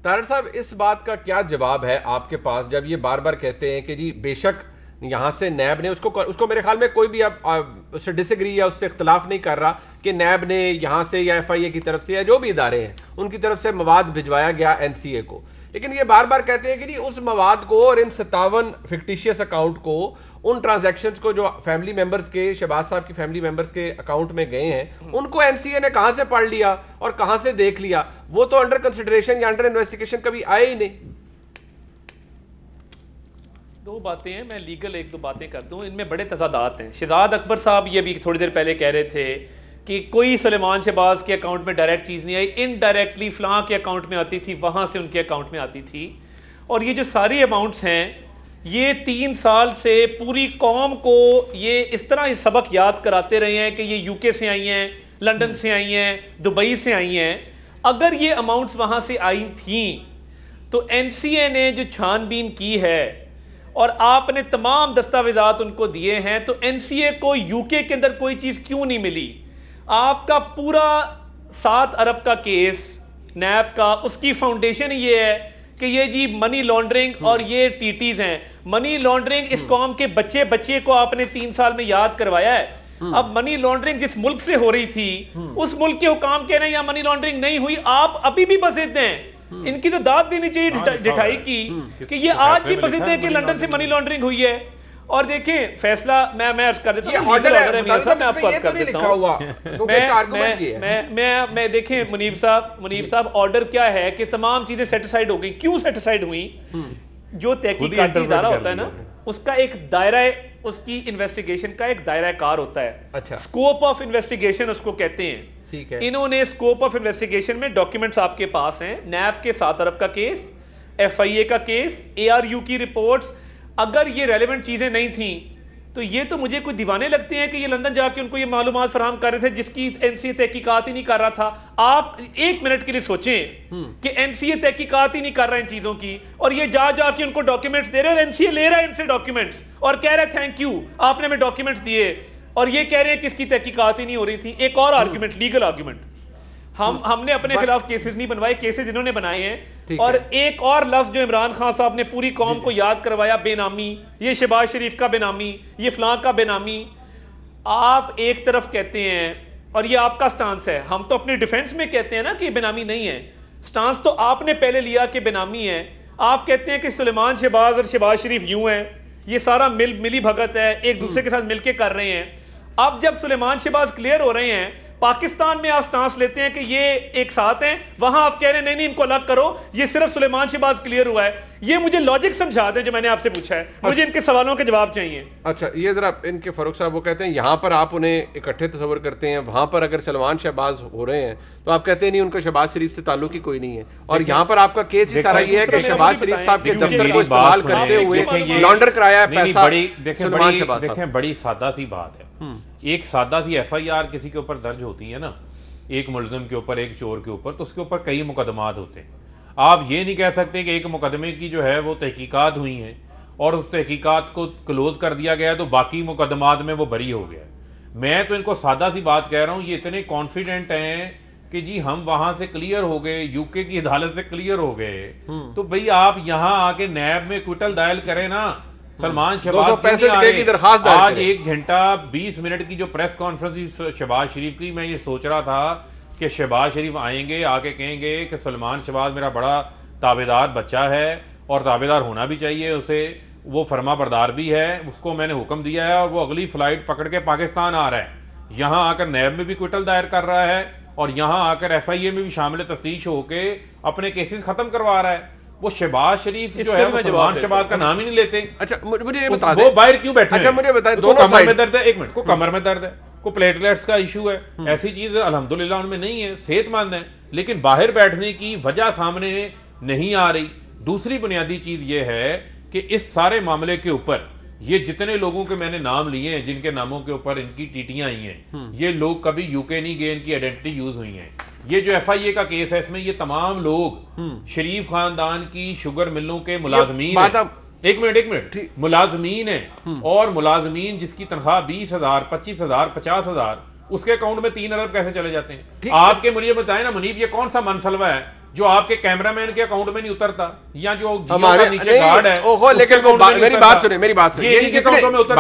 तारड़ साहब, इस बात का क्या जवाब है आपके पास जब ये बार बार कहते हैं कि जी बेशक यहाँ से नैब ने उसको मेरे ख्याल में कोई भी अब उससे डिसएग्री या उससे इख्तलाफ नहीं कर रहा कि नैब ने यहाँ से या FIA की तरफ से या जो भी इदारे हैं उनकी तरफ से मवाद भिजवाया गया NCA को, लेकिन ये बार बार कहते हैं कि जी उस मवाद को और इन 57 फिक्टिशियस अकाउंट को, उन ट्रांजैक्शंस को जो फैमिली मेंबर्स के, शहबाज साहब की फैमिली मेंबर्स के अकाउंट में गए हैं, उनको NCA ने कहां से पढ़ लिया और कहां से देख लिया? वो तो अंडर कंसिडरेशन या अंडर इन्वेस्टिगेशन कभी आए ही नहीं। दो बातें हैं, मैं लीगल एक दो बातें कर दूं, इनमें बड़े तजादात हैं। शहजाद अकबर साहब ये भी थोड़ी देर पहले कह रहे थे कि कोई सुलेमान शहबाज के अकाउंट में डायरेक्ट चीज़ नहीं आई, इनडायरेक्टली फलां के अकाउंट में आती थी, वहाँ से उनके अकाउंट में आती थी। और ये जो सारी अमाउंट्स हैं, ये 3 साल से पूरी कौम को ये इस तरह सबक याद कराते रहे हैं कि ये UK से आई हैं, लंदन से आई हैं, दुबई से आई हैं। अगर ये अमाउंट्स वहाँ से आई थी तो NCA ने जो छानबीन की है और आपने तमाम दस्तावेजात उनको दिए हैं, तो NCA को UK के अंदर कोई चीज़ क्यों नहीं मिली? आपका पूरा 7 अरब का केस नैब का, उसकी फाउंडेशन ये है कि ये जी मनी लॉन्ड्रिंग और ये TTs हैं। मनी लॉन्ड्रिंग इस कौम के बच्चे बच्चे को आपने 3 साल में याद करवाया है। अब मनी लॉन्ड्रिंग जिस मुल्क से हो रही थी, उस मुल्क के हुकाम कह रहे हैं यहाँ मनी लॉन्ड्रिंग नहीं हुई, आप अभी भी बसिद हैं। इनकी तो दाद देनी चाहिए ढिठाई की कि ये आज भी बसिद है कि लंदन से मनी लॉन्ड्रिंग हुई है। और देखें फैसला मैं अर्ज कर देता हूँ, ऑर्डर है मियां साहब, मैं आपको अर्ज कर देता हूँ। मैं देखें मुनीब साहब ऑर्डर क्या है कि तमाम चीजें सेटिसाइड हो गई। क्यों सेटिसाइड हुई? जो तहकीकाती इदारा होता है ना, उसका एक दायरा, उसकी इन्वेस्टिगेशन का एक दायरा कार होता है। अच्छा, स्कोप ऑफ इन्वेस्टिगेशन उसको कहते हैं। ठीक है। इन्होंने स्कोप ऑफ इन्वेस्टिगेशन में डॉक्यूमेंट्स आपके पास हैं, नैब के 7 अरब का केस, FIA का केस, ARU की रिपोर्ट्स। अगर ये रेलेवेंट चीजें नहीं थी तो ये तो मुझे कोई दीवाने लगते हैं कि ये लंदन जाके उनको ये मालूमात फराहम कर रहे थे जिसकी NCA तहकीकात ही नहीं कर रहा था। आप 1 मिनट के लिए सोचें कि NCA तहकीकात ही नहीं कर रहा है इन चीजों की, और ये जाके उनको डॉक्यूमेंट्स दे रहे हैं और NCA ले रहा है इनसे डॉक्यूमेंट्स और कह रहा है थैंक यू आपने हमें डॉक्यूमेंट्स दिए, और ये कह रहे हैं कि इसकी तहकीकात ही नहीं हो रही थी। एक और आर्गुमेंट, लीगल आर्गुमेंट, हमने अपने खिलाफ केसेस नहीं बनवाए, केसेस इन्होंने बनाए हैं। और एक और लफ्ज जो इमरान खान साहब ने पूरी कौम को याद करवाया, बेनामी, ये शहबाज शरीफ का बेनामी, ये फलां का बेनामी। आप एक तरफ कहते हैं और ये आपका स्टांस है, हम तो अपनी डिफेंस में कहते हैं ना कि बेनामी नहीं है। स्टांस तो आपने पहले लिया कि बेनामी है। आप कहते हैं कि सुलेमान शहबाज और शहबाज शरीफ यूं है, ये सारा मिली भगत है, एक दूसरे के साथ मिलके कर रहे हैं। अब जब सुलेमान शहबाज क्लियर हो रहे हैं, पाकिस्तान में आप स्टांस लेते हैं कि ये एक साथ हैं, वहां आप कह रहे हैं नहीं इनको अलग करो, ये सिर्फ सुलेमान शहबाज क्लियर हुआ है। ये मुझे लॉजिक समझा दें जो मैंने आपसे पूछा है, मुझे इनके सवालों के जवाब चाहिए। अच्छा, ये जरा इनके फारूक साहब वो कहते हैं यहाँ पर आप उन्हें इकट्ठे तस्वर करते हैं, वहां पर अगर सलमान शहबाज हो रहे हैं तो आप कहते हैं नहीं उनका शहबाज शरीफ से ताल्लुक ही कोई नहीं है, और यहाँ पर आपका केस ही सारा ये है कि शहबाज शरीफ साहब के दफ्तर को इस्तेमाल करते हुए लॉन्डर कराया पैसा सलमान शहबाज साहब। देखें बड़ी सादा सी बात है, एक सादा सी FIR किसी के ऊपर दर्ज होती है ना, एक मुलजिम के ऊपर, एक चोर के ऊपर, तो उसके ऊपर कई मुकदमात होते हैं। आप ये नहीं कह सकते कि एक मुकदमे की जो है वो तहकीकात हुई हैं और उस तहकीकात को क्लोज कर दिया गया तो बाकी मुकदमात में वो बरी हो गया। मैं तो इनको सादा सी बात कह रहा हूँ, ये इतने कॉन्फिडेंट हैं कि जी हम वहां से क्लियर हो गए, UK की अदालत से क्लियर हो गए, तो भाई आप यहाँ आके नैब में क्विटल दायर करें ना। सलमान शहबाज की दरखास्त आज 1 घंटा 20 मिनट की जो प्रेस कॉन्फ्रेंस शहबाज शरीफ की, मैं ये सोच रहा था कि शहबाज शरीफ आएंगे, आके कहेंगे कि सलमान शहबाज मेरा बड़ा ताबेदार बच्चा है और ताबेदार होना भी चाहिए उसे, वो फरमा बरदार भी है, उसको मैंने हुक्म दिया है और वो अगली फ्लाइट पकड़ के पाकिस्तान आ रहा है, यहाँ आकर नैब में भी क्विटल दायर कर रहा है और यहाँ आकर FIA में भी शामिल तफ्तीश होके अपने केसेस खत्म करवा रहा है। वो शहबाज शरीफ जो है वो सलमान शहबाज का नाम ही नहीं लेते। अच्छा, मुझे ये बता दें वो बाहर क्यों बैठे? अच्छा, मुझे बताएं, दोनों कमर में दर्द है, 1 मिनट, को कमर में दर्द है, को प्लेटलेट्स का इशू है, ऐसी चीज अल्हम्दुलिल्लाह उनमें नहीं है, सेहतमंद है, लेकिन बाहर बैठने की वजह सामने नहीं आ रही। दूसरी बुनियादी चीज ये है कि इस सारे मामले के ऊपर ये जितने लोगों के मैंने नाम लिए हैं, जिनके नामों के ऊपर इनकी टीटियां आई हैं, ये लोग कभी UK नहीं गए, इनकी आइडेंटिटी यूज हुई है। ये जो FIA का केस है, इसमें ये तमाम लोग शरीफ खानदान की शुगर मिलों के मुलाजमीन हैं। 1 मिनट, मुलाजमीन है, और मुलाजमीन जिसकी तनख्वाह 20,000, 25,000, 50,000, उसके अकाउंट में 3 अरब कैसे चले जाते हैं? आपके मुझे बताएं ना मुनीब, ये कौन सा मनसलवा है जो आपके कैमरामैन के अकाउंट में नहीं उतरता, या जो जियो हमारे का नीचे गार्ड है लेकिन मेरी बात सुनिए, ये इनके अकाउंटों में उतर